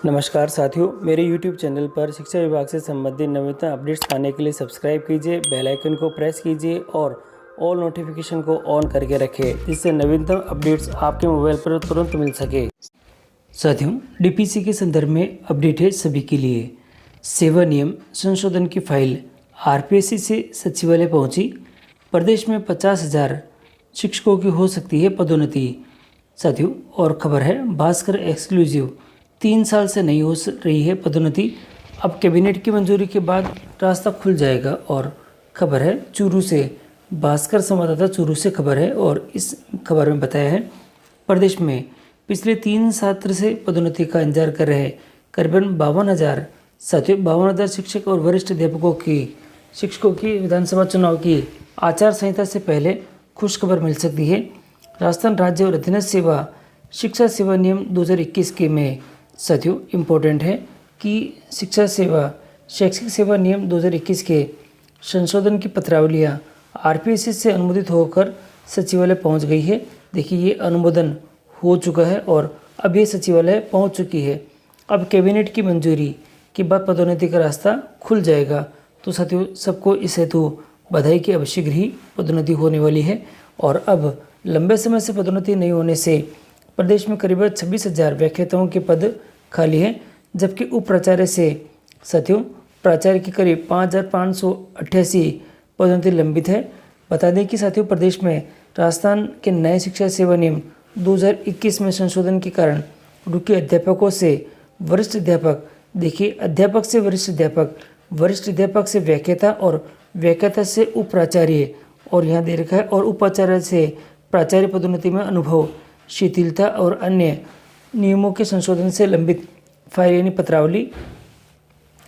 नमस्कार साथियों, मेरे YouTube चैनल पर शिक्षा विभाग से संबंधित नवीनतम अपडेट्स पाने के लिए सब्सक्राइब कीजिए, बेल आइकन को प्रेस कीजिए और ऑल नोटिफिकेशन को ऑन करके रखें, जिससे नवीनतम अपडेट्स आपके मोबाइल पर तुरंत मिल सके। साथियों, DPC के संदर्भ में अपडेट है सभी के लिए। सेवा नियम संशोधन की फाइल RPSC से सचिवालय पहुंची। प्रदेश में 50,000 शिक्षकों की हो सकती है पदोन्नति। साथियों, और खबर है भास्कर एक्सक्लूसिव, 3 साल से नहीं हो रही है पदोन्नति, अब कैबिनेट की मंजूरी के बाद रास्ता खुल जाएगा। और खबर है चूरू से, भास्कर संवाददाता चूरू से खबर है और इस खबर में बताया है प्रदेश में पिछले 3 सत्र से पदोन्नति का इंतजार कर रहे करीबन 52,000 साथियों 52,000 शिक्षक और वरिष्ठ शिक्षकों की विधानसभा चुनाव की आचार संहिता से पहले खुशखबर मिल सकती है। राजस्थान राज्य और अधीनस्थ सेवा शिक्षा सेवा नियम 2021 के में साथियों इम्पोर्टेंट है कि शिक्षा सेवा शैक्षिक सेवा नियम 2021 के संशोधन की पत्रावलियाँ RPSC से अनुमोदित होकर सचिवालय पहुंच गई है। देखिए, ये अनुमोदन हो चुका है और अब ये सचिवालय पहुंच चुकी है। अब कैबिनेट की मंजूरी के बाद पदोन्नति का रास्ता खुल जाएगा। तो साथियों, सबको इस हेतु बधाई कि अब शीघ्र ही पदोन्नति होने वाली है। और अब लंबे समय से पदोन्नति नहीं होने से प्रदेश में करीब 26,000 व्याख्याताओं के पद खाली हैं, जबकि उप प्राचार्य से साथियों प्राचार्य की करीब 5,588 पदोन्नति लंबित है। बता दें कि साथियों, प्रदेश में राजस्थान के नए शिक्षा सेवा नियम 2021 में संशोधन के कारण रुके अध्यापकों से वरिष्ठ अध्यापक, देखिए अध्यापक से वरिष्ठ अध्यापक, वरिष्ठ अध्यापक से व्याख्याता और व्याख्याता से उप प्राचार्य, और यहाँ दे रखा है और उपाचार्य से प्राचार्य पदोन्नति में अनुभव, शिथिलता और अन्य नियमों के संशोधन से लंबित फाइल यानी पत्रावली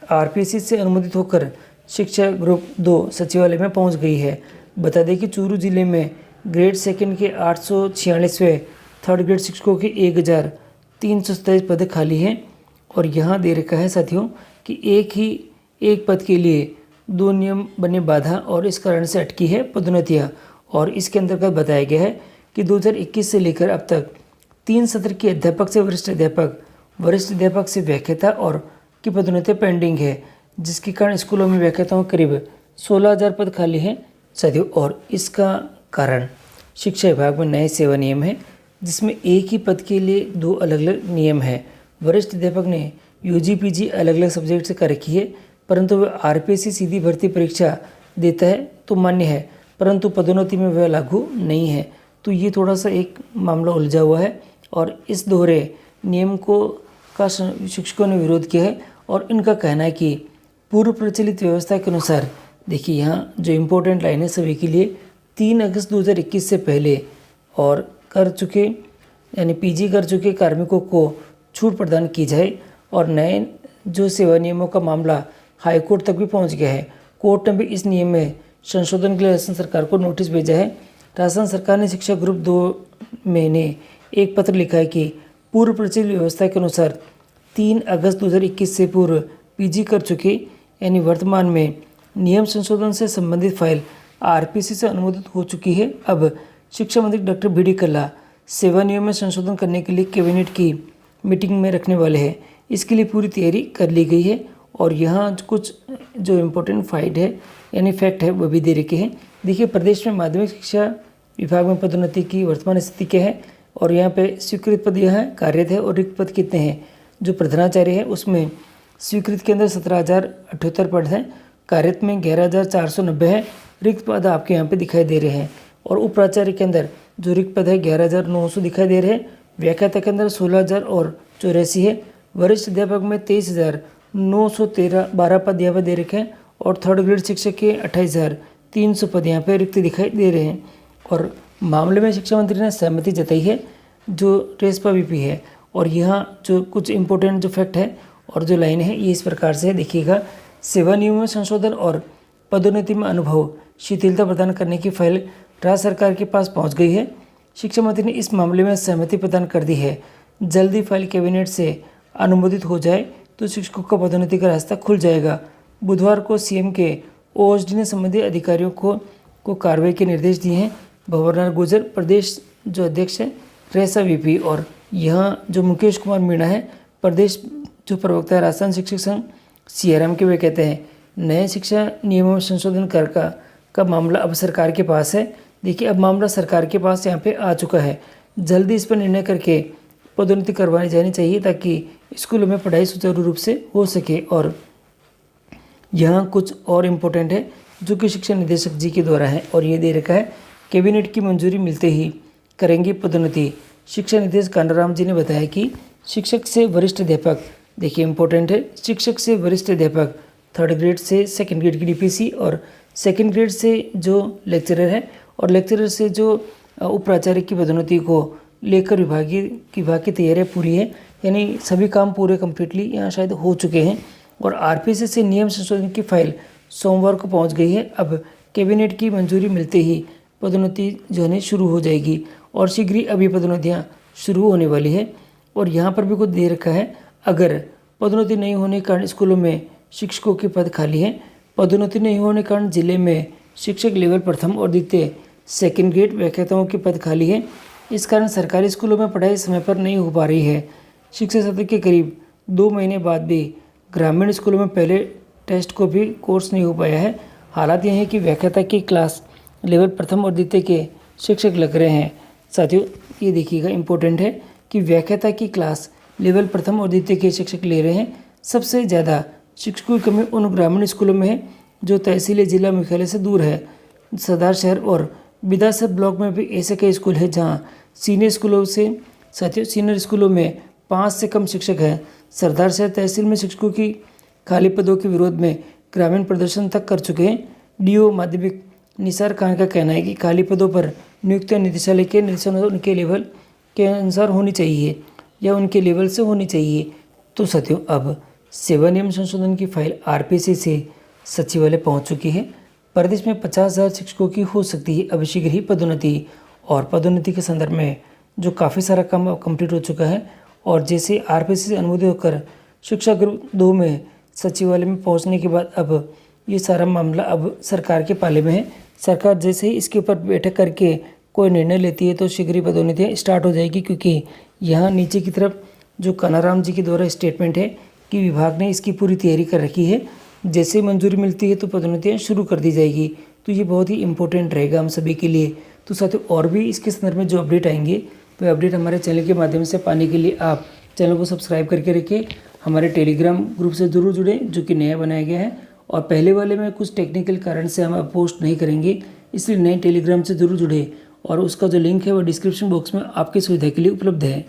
RPSC से अनुमोदित होकर शिक्षा ग्रुप 2 सचिवालय में पहुंच गई है। बता दें कि चूरू जिले में ग्रेड 2 के 846वें थर्ड ग्रेड शिक्षकों के 1,327 पद खाली हैं। और यहाँ दे रखा है साथियों कि एक पद के लिए 2 नियम बने बाधा और इस कारण से अटकी है पदोन्नतियाँ। और इसके अंतर्गत बताया गया है कि 2021 से लेकर अब तक 3 सत्र के अध्यापक से वरिष्ठ अध्यापक से व्याख्याता और की पदोन्नति पेंडिंग है, जिसके कारण स्कूलों में व्याख्याताओं करीब 16,000 पद खाली हैं साथियों। और इसका कारण शिक्षा विभाग में नए सेवा नियम है, जिसमें एक ही पद के लिए 2 अलग अलग नियम हैं। वरिष्ठ अध्यापक ने UG PG अलग अलग सब्जेक्ट से कर रखी है, परंतु वह RPSC सीधी भर्ती परीक्षा देता है तो मान्य है, परंतु पदोन्नति में वह लागू नहीं है। तो ये थोड़ा सा एक मामला उलझा हुआ है और इस दोहरे नियम का शिक्षकों ने विरोध किया है। और इनका कहना है कि पूर्व प्रचलित व्यवस्था के अनुसार, देखिए यहाँ जो इम्पोर्टेंट लाइन है सभी के लिए, 3 अगस्त 2021 से पहले और कर चुके यानी PG कर चुके कार्मिकों को छूट प्रदान की जाए। और नए जो सेवा नियमों का मामला हाईकोर्ट तक भी पहुंच गया है। कोर्ट ने भी इस नियम में संशोधन के लिए राजस्थान सरकार को नोटिस भेजा है। राजस्थान सरकार ने शिक्षा ग्रुप 2 में ने एक पत्र लिखा है कि पूर्व प्रचलित व्यवस्था के अनुसार 3 अगस्त 2021 से पूर्व PG कर चुके यानी वर्तमान में नियम संशोधन से संबंधित फाइल RPSC से अनुमोदित हो चुकी है। अब शिक्षा मंत्री डॉक्टर BD कल्ला सेवा नियम में संशोधन करने के लिए कैबिनेट की मीटिंग में रखने वाले हैं। इसके लिए पूरी तैयारी कर ली गई है। और यहाँ कुछ जो इम्पोर्टेंट फाइट है यानी फैक्ट है वो भी दे रखे हैं। देखिए, प्रदेश में माध्यमिक शिक्षा विभाग में पदोन्नति की वर्तमान स्थिति क्या है, और यहाँ पे स्वीकृत पद यहाँ कार्यरत है और रिक्त पद कितने हैं। जो प्रधानाचार्य है उसमें स्वीकृत के अंदर 17,078 पद हैं, कार्यरत में 11,490 है, रिक्त पद आपके यहाँ पे दिखाई दे रहे हैं। और उप प्राचार्य के अंदर जो रिक्त पद है 11,900 दिखाई दे रहे हैं, व्याख्याता के अंदर 16,084 है, वरिष्ठ अध्यापक में 23,913 12 पद यहाँ पे दे रखे हैं, और थर्ड ग्रेड शिक्षक के 28,300 पद यहाँ पे रिक्त दिखाई दे रहे हैं। और मामले में शिक्षा मंत्री ने सहमति जताई है जो रेसपा VP है। और यहाँ जो कुछ इम्पोर्टेंट जो फैक्ट है और जो लाइन है ये इस प्रकार से है, देखिएगा, सेवा नियमों में संशोधन और पदोन्नति में अनुभव शिथिलता प्रदान करने की फाइल राज्य सरकार के पास पहुँच गई है। शिक्षा मंत्री ने इस मामले में सहमति प्रदान कर दी है। जल्दी फाइल कैबिनेट से अनुमोदित हो जाए तो शिक्षकों का पदोन्नति का रास्ता खुल जाएगा। बुधवार को CM के OSD ने संबंधित अधिकारियों को कार्रवाई के निर्देश दिए हैं। भंवरलाल गुर्जर प्रदेश जो अध्यक्ष है रेसा VP, और यहाँ जो मुकेश कुमार मीणा है प्रदेश जो प्रवक्ता है राजस्थान शिक्षक संघ CRM के, वे कहते हैं नए शिक्षा नियमों में संशोधन कर का मामला अब सरकार के पास है। देखिए, अब मामला सरकार के पास यहाँ पे आ चुका है। जल्दी इस पर निर्णय करके पदोन्नति करवानी जानी चाहिए ताकि स्कूलों में पढ़ाई सुचारू रूप से हो सके। और यहाँ कुछ और इम्पोर्टेंट है जो कि शिक्षा निदेशक जी के द्वारा है, और ये दे रखा है कैबिनेट की मंजूरी मिलते ही करेंगे पदोन्नति। शिक्षा निदेशक कानाराम जी ने बताया कि शिक्षक से वरिष्ठ अध्यापक, देखिए इंपॉर्टेंट है, शिक्षक से वरिष्ठ अध्यापक 3rd ग्रेड से 2nd ग्रेड की DPC, और 2nd ग्रेड से जो लेक्चरर है और लेक्चरर से जो उप प्राचार्य की पदोन्नति को लेकर विभाग की तैयारियाँ पूरी है, यानी सभी काम पूरे कम्प्लीटली यहाँ शायद हो चुके हैं। और RPSC से नियम संशोधन की फाइल सोमवार को पहुँच गई है। अब कैबिनेट की मंजूरी मिलते ही पदोन्नति जो है शुरू हो जाएगी और शीघ्र ही अभी पदोन्नतियाँ शुरू होने वाली है। और यहाँ पर भी कुछ दे रखा है, अगर पदोन्नति नहीं होने के कारण स्कूलों में शिक्षकों के पद खाली हैं, पदोन्नति नहीं होने के कारण जिले में शिक्षक लेवल प्रथम और द्वितीय 2nd ग्रेड व्याख्याताओं के पद खाली हैं। इस कारण सरकारी स्कूलों में पढ़ाई समय पर नहीं हो पा रही है। शिक्षा सत्र के करीब 2 महीने बाद भी ग्रामीण स्कूलों में पहले टेस्ट को भी कोर्स नहीं हो पाया है। हालात यह है कि व्याख्याता की क्लास लेवल प्रथम और द्वितीय के शिक्षक लग रहे हैं। साथियों, ये देखिएगा इम्पोर्टेंट है कि व्याख्याता की क्लास लेवल प्रथम और द्वितीय के शिक्षक ले रहे हैं। सबसे ज़्यादा शिक्षकों की कमी उन ग्रामीण स्कूलों में है जो तहसील जिला मुख्यालय से दूर है। सरदार शहर और बिदासर ब्लॉक में भी ऐसे कई स्कूल हैं जहां सीनियर स्कूलों में 5 से कम शिक्षक हैं। सरदार शहर तहसील में शिक्षकों की खाली पदों के विरोध में ग्रामीण प्रदर्शन तक कर चुके हैं। DO माध्यमिक निसार खान का कहना है कि खाली पदों पर नियुक्तियां निदेशालय के निर्देशन उनके लेवल के अनुसार होनी चाहिए या उनके लेवल से होनी चाहिए। तो साथियों, अब सेवा नियम संशोधन की फाइल RPSC से सचिवालय पहुंच चुकी है। प्रदेश में 50,000 शिक्षकों की हो सकती है अब शीघ्र ही पदोन्नति। और पदोन्नति के संदर्भ में जो काफ़ी सारा काम कंप्लीट हो चुका है, और जैसे RPSC से अनुमोदित होकर शिक्षा ग्रुप 2 में सचिवालय में पहुंचने के बाद अब ये सारा मामला अब सरकार के पाले में है। सरकार जैसे ही इसके ऊपर बैठक करके कोई निर्णय लेती है तो शीघ्र ही पदोन्नतियाँ स्टार्ट हो जाएगी, क्योंकि यहाँ नीचे की तरफ जो कानाराम जी के द्वारा स्टेटमेंट है कि विभाग ने इसकी पूरी तैयारी कर रखी है, जैसे मंजूरी मिलती है तो पदोन्नतियाँ शुरू कर दी जाएगी। तो ये बहुत ही इंपॉर्टेंट रहेगा हम सभी के लिए। तो साथियों, और भी इसके संदर्भ में जो अपडेट आएंगे वो अपडेट हमारे चैनल के माध्यम से पाने के लिए आप चैनल को सब्सक्राइब करके रखिए। हमारे टेलीग्राम ग्रुप से ज़रूर जुड़े जो कि नया बनाया गया है, और पहले वाले में कुछ टेक्निकल कारण से हम अब पोस्ट नहीं करेंगे, इसलिए नए टेलीग्राम से ज़रूर जुड़े, और उसका जो लिंक है वो डिस्क्रिप्शन बॉक्स में आपकी सुविधा के लिए उपलब्ध है।